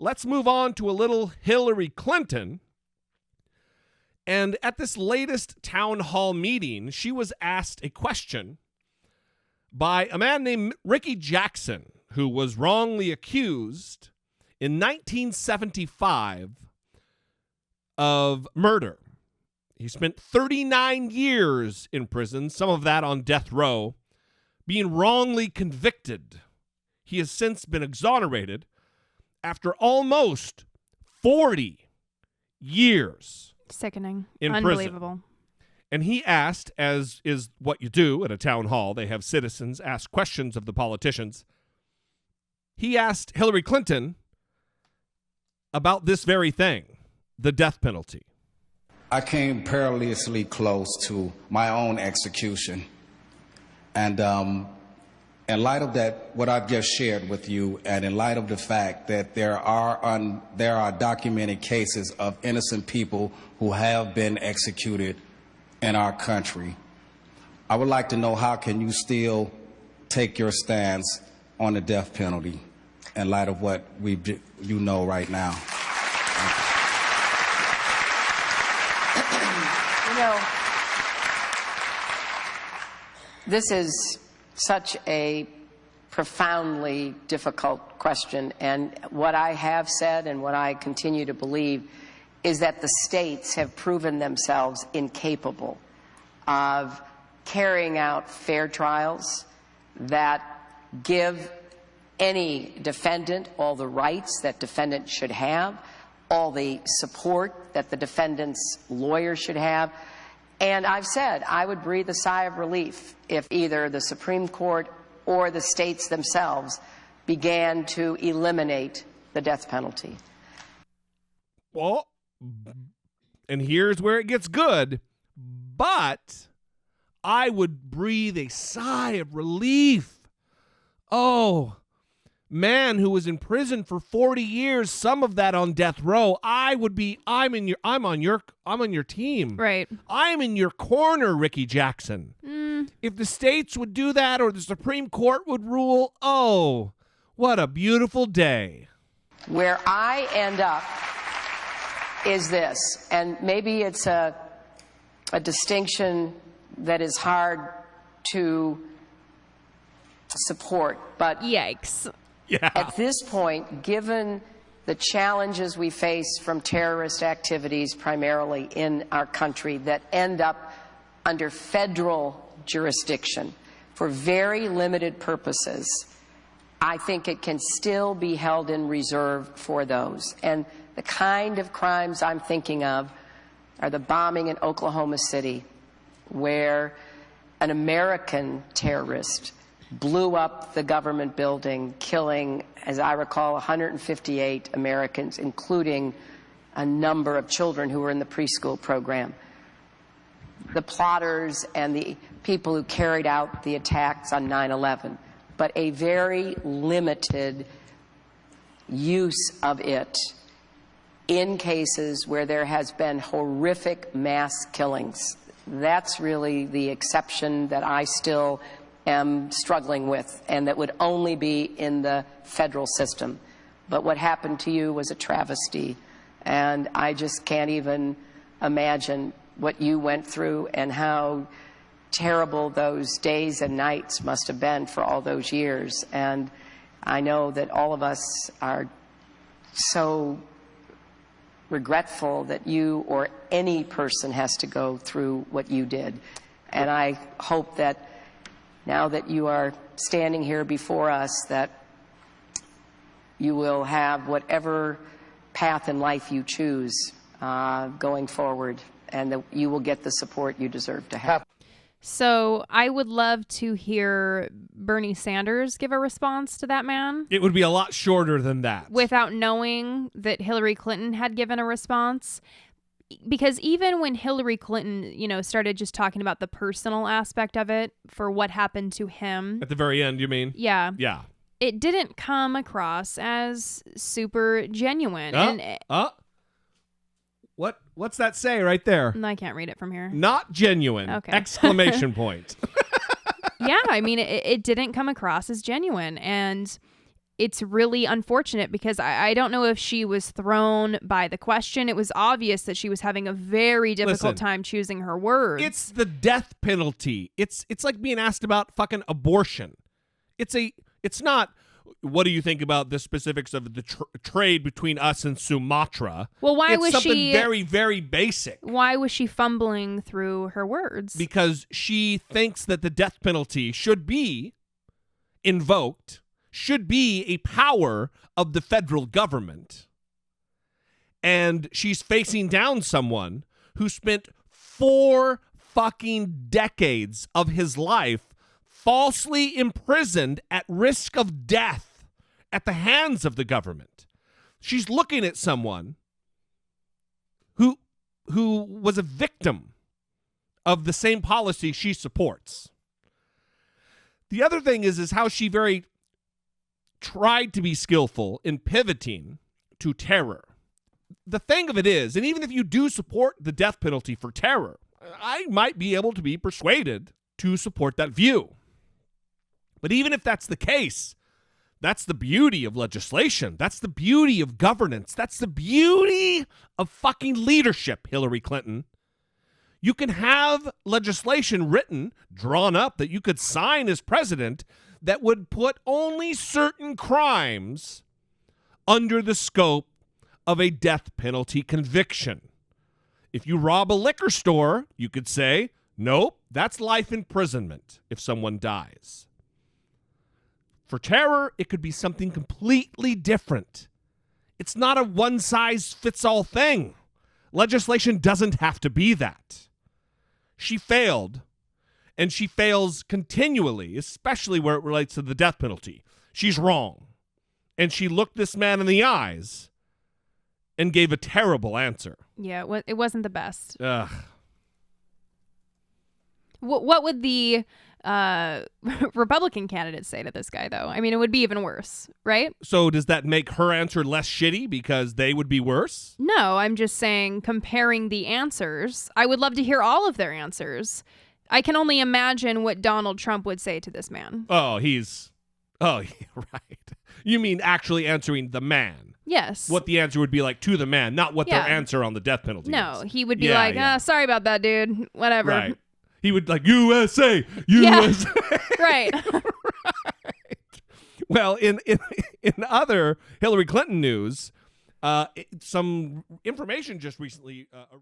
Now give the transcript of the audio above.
let's move on to a little Hillary Clinton. And at this latest town hall meeting, she was asked a question by a man named Ricky Jackson, who was wrongly accused in 1975 of murder. He spent 39 years in prison, some of that on death row, being wrongly convicted. He has since been exonerated after almost 40 years. Sickening. In Unbelievable. prison. And he asked, as is what you do at a town hall, they have citizens ask questions of the politicians. He asked Hillary Clinton about this very thing, the death penalty. I came perilously close to my own execution. And in light of that, what I've just shared with you, and in light of the fact that there are documented cases of innocent people who have been executed in our country, I would like to know, how can you still take your stance on the death penalty in light of what you know right now? You know, this is such a profoundly difficult question, and what I have said and what I continue to believe is that the states have proven themselves incapable of carrying out fair trials that give any defendant all the rights that defendants should have, all the support that the defendant's lawyer should have. And I've said I would breathe a sigh of relief if either the Supreme Court or the states themselves began to eliminate the death penalty. Well, and here's where it gets good, but I would breathe a sigh of relief. Oh, man who was in prison for 40 years, some of that on death row. I'm on your team. Right. I'm in your corner, Ricky Jackson. If the states would do that or the Supreme Court would rule, oh, what a beautiful day. Where I end up is this, and maybe it's a distinction that is hard to support, but Yikes. Yeah. at this point, given the challenges we face from terrorist activities primarily in our country that end up under federal jurisdiction for very limited purposes, I think it can still be held in reserve for those. And the kind of crimes I'm thinking of are the bombing in Oklahoma City, where an American terrorist blew up the government building, killing, as I recall, 158 Americans, including a number of children who were in the preschool program. The plotters and the people who carried out the attacks on 9/11, but a very limited use of it in cases where there has been horrific mass killings. That's really the exception that I still am struggling with, and that would only be in the federal system. But what happened to you was a travesty, and I just can't even imagine what you went through and how terrible those days and nights must have been for all those years. And I know that all of us are so regretful that you or any person has to go through what you did. And I hope that now that you are standing here before us, that you will have whatever path in life you choose going forward, and that you will get the support you deserve to have. So I would love to hear Bernie Sanders give a response to that man. It would be a lot shorter than that. Without knowing that Hillary Clinton had given a response. Because even when Hillary Clinton, started just talking about the personal aspect of it for what happened to him. At the very end, you mean? Yeah. Yeah. It didn't come across as super genuine. What's that say right there? I can't read it from here. Not genuine. Okay. Exclamation point. Yeah, I mean, it didn't come across as genuine. And it's really unfortunate because I don't know if she was thrown by the question. It was obvious that she was having a very difficult time choosing her words. It's the death penalty. It's like being asked about fucking abortion. It's not, what do you think about the specifics of the trade between us and Sumatra? Well, why it's was something she very, very basic? Why was she fumbling through her words? Because she thinks that the death penalty should be invoked, should be a power of the federal government. And she's facing down someone who spent 4 fucking decades of his life falsely imprisoned at risk of death at the hands of the government. She's looking at someone who was a victim of the same policy she supports. The other thing is how she very tried to be skillful in pivoting to terror. The thing of it is, and even if you do support the death penalty for terror, I might be able to be persuaded to support that view. But even if that's the case, that's the beauty of legislation. That's the beauty of governance. That's the beauty of fucking leadership, Hillary Clinton. You can have legislation written, drawn up, that you could sign as president that would put only certain crimes under the scope of a death penalty conviction. If you rob a liquor store, you could say, nope, that's life imprisonment if someone dies. For terror, it could be something completely different. It's not a one-size-fits-all thing. Legislation doesn't have to be that. She failed, and she fails continually, especially where it relates to the death penalty. She's wrong. And she looked this man in the eyes and gave a terrible answer. Yeah, it wasn't the best. Ugh. What would the Republican candidates say to this guy, though? I mean, it would be even worse, right? So does that make her answer less shitty because they would be worse? No, I'm just saying comparing the answers. I would love to hear all of their answers. I can only imagine what Donald Trump would say to this man. Oh, yeah, right. You mean actually answering the man? Yes. What the answer would be like to the man, not what their answer on the death penalty No, is. he would be like, sorry about that, dude. Whatever. Right. He would like, USA, USA. Yeah. Right. Right. Well, in other Hillary Clinton news, some information just recently